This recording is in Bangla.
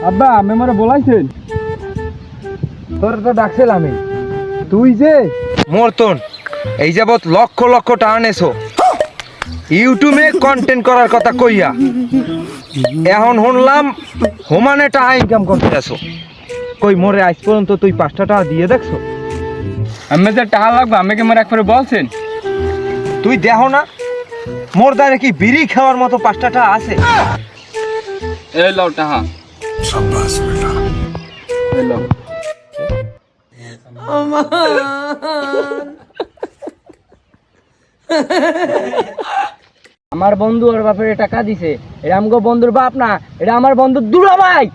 আব্বা আমি আমারে বলাইছেন তোর তো ডাকছিল আমি তুই যে মর্তন এই যাবৎ লক্ষ লক্ষ টাকা নেছো ইউটিউবে কন্টেন্ট করার কথা কইয়া এখন শুনলাম হোমানে টাকা ইনকাম করতে আসো কই মোরে আজ পর্যন্ত তুই 5টা টাকা দিয়ে দেখছো? আমি যে টাকা লাগবে আমাকে মোর একবারে বলছেন তুই দেখো না মোর দ্বারে কি বিড়ি খাওয়ার মতো 5টা টাকা আছে? এই লও টাকা শাবাশ বেটা এই লও আমার বন্ধু ওর বাপের টাকা দিছে এটা আমগো বন্ধুর বাপ না এটা আমার বন্ধুর দুলা ভাই